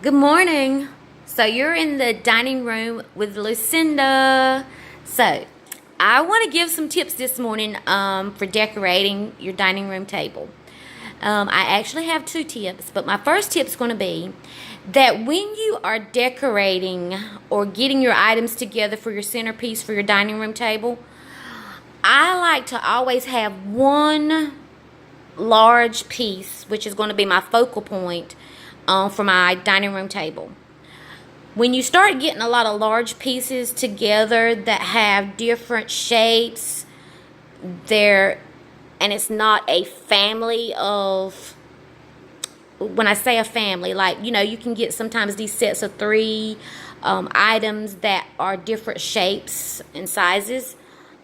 Good morning. So you're in the dining room with Lucinda. So I want to give some tips this morning for decorating your dining room table. I actually have two tips, but my first tip is going to be that when you are decorating or getting your items together for your centerpiece for your dining room table, I like to always have one large piece, which is going to be my focal point for my dining room table. When you start getting a lot of large pieces together that have different shapes, and it's not a family of, when I say a family, like, you can get sometimes these sets of three items that are different shapes and sizes.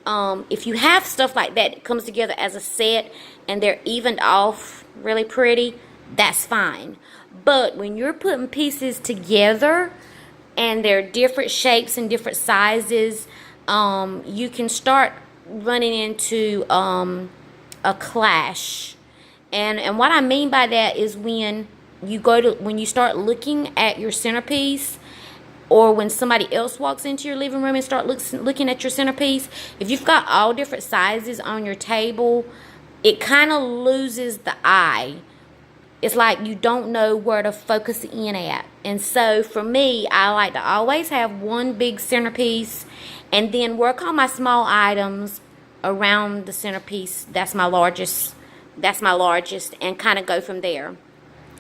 If you have stuff like that, it comes together as a set and they're evened off really pretty, that's fine. But when you're putting pieces together and they're different shapes and different sizes, you can start running into a clash. And what I mean by that is when you start looking at your centerpiece, or when somebody else walks into your living room and start looking at your centerpiece, if you've got all different sizes on your table, it kind of loses the eye. It's like you don't know where to focus in at. And so for me, I like to always have one big centerpiece and then work on my small items around the centerpiece. That's my largest, and kind of go from there.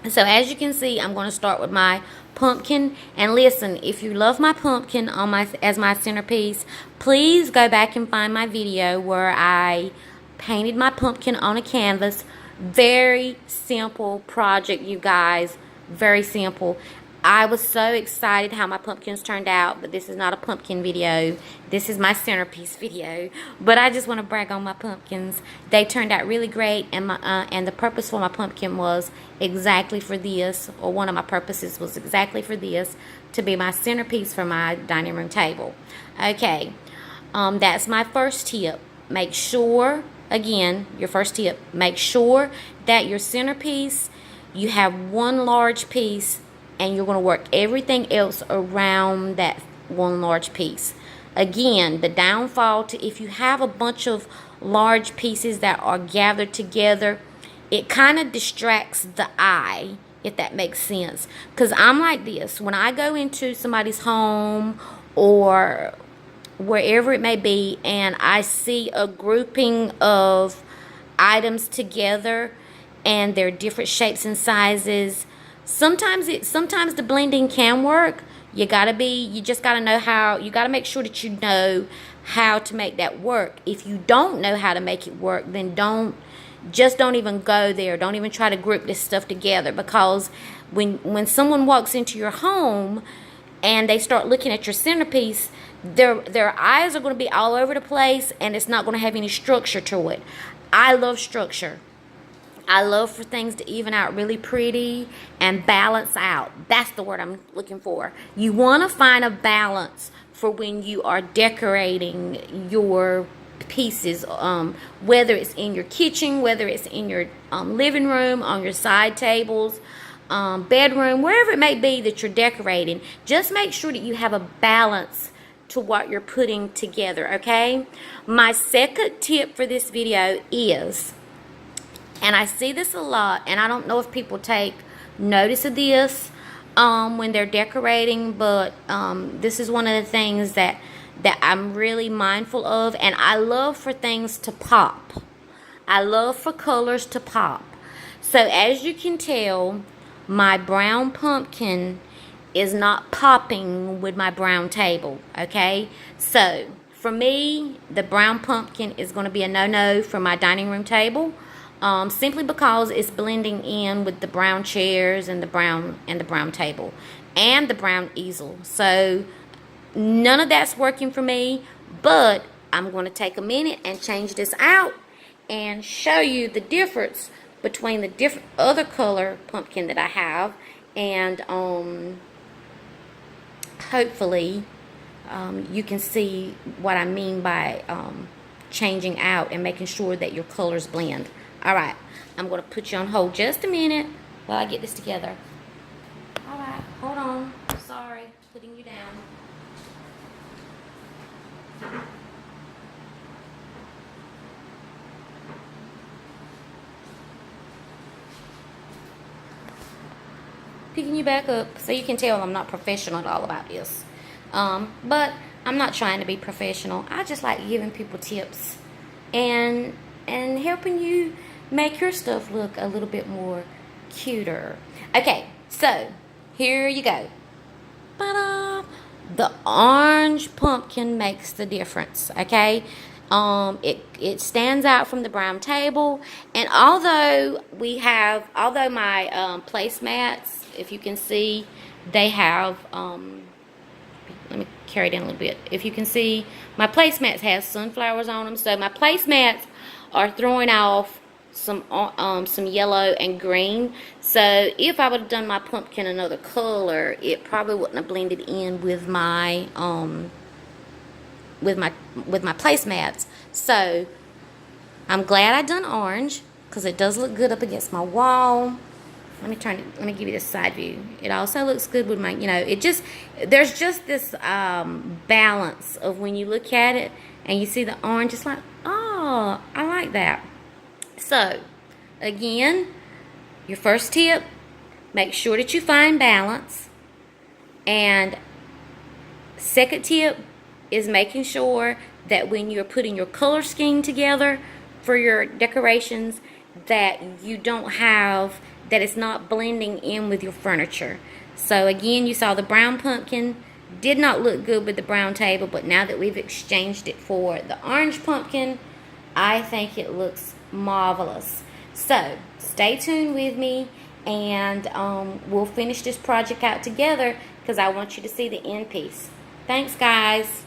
So as you can see, I'm going to start with my pumpkin. And listen, if you love my pumpkin as my centerpiece, please go back and find my video where I painted my pumpkin on a canvas. Very simple project, you guys. Very simple. I was so excited how my pumpkins turned out, but this is not a pumpkin video. This is my centerpiece video. But I just want to brag on my pumpkins. They turned out really great, and the purpose for my pumpkin was exactly for this, or one of my purposes was exactly for this, to be my centerpiece for my dining room table. Okay, that's my first tip. Make sure, again, your first tip, make sure that your centerpiece, you have one large piece, and you're going to work everything else around that one large piece. Again, the downfall to if you have a bunch of large pieces that are gathered together, it kind of distracts the eye, if that makes sense. Because I'm like this. When I go into somebody's home or wherever it may be, and I see a grouping of items together and they're different shapes and sizes, sometimes the blending can work. You just gotta know how. You gotta make sure that you know how to make that work. If you don't know how to make it work, then don't even go there. Don't even try to group this stuff together, because when someone walks into your home and they start looking at your centerpiece, their eyes are going to be all over the place, and it's not going to have any structure to it. I love structure. I love for things to even out really pretty and balance out. That's the word I'm looking for. You want to find a balance for when you are decorating your pieces, whether it's in your kitchen, whether it's in your living room, on your side tables, bedroom, wherever it may be that you're decorating. Just make sure that you have a balance to what you're putting together, okay? My second tip for this video is, and I see this a lot, and I don't know if people take notice of this when they're decorating, but this is one of the things that I'm really mindful of, and I love for things to pop. I love for colors to pop. So as you can tell, my brown pumpkin is not popping with my brown table, okay? So for me, the brown pumpkin is going to be a no-no for my dining room table, simply because it's blending in with the brown chairs and the brown table and the brown easel. So none of that's working for me, but I'm going to take a minute and change this out and show you the difference between the different other color pumpkin that I have, and hopefully you can see what I mean by changing out and making sure that your colors blend. Alright, I'm going to put you on hold just a minute while I get this together. Alright, hold on. Sorry, putting you down. Picking you back up so you can tell I'm not professional at all about this. But I'm not trying to be professional. I just like giving people tips and helping you make your stuff look a little bit more cuter. Okay, so here you go. Ta-da! The orange pumpkin makes the difference, okay? It stands out from the brown table, and although my placemats, if you can see, they have let me carry it in a little bit. If you can see, my placemats have sunflowers on them, so my placemats are throwing off some yellow and green. So if I would have done my pumpkin another color, it probably wouldn't have blended in with my placemats. So I'm glad I done orange because it does look good up against my wall. Let me give you this side view. It also looks good with my, there's just this balance of when you look at it and you see the orange, it's like, oh, I like that. So, again, your first tip, make sure that you find balance. And second tip is making sure that when you're putting your color scheme together for your decorations, that it's not blending in with your furniture. So again, you saw the brown pumpkin did not look good with the brown table, but now that we've exchanged it for the orange pumpkin, I think it looks marvelous. So stay tuned with me, and we'll finish this project out together because I want you to see the end piece. Thanks, guys.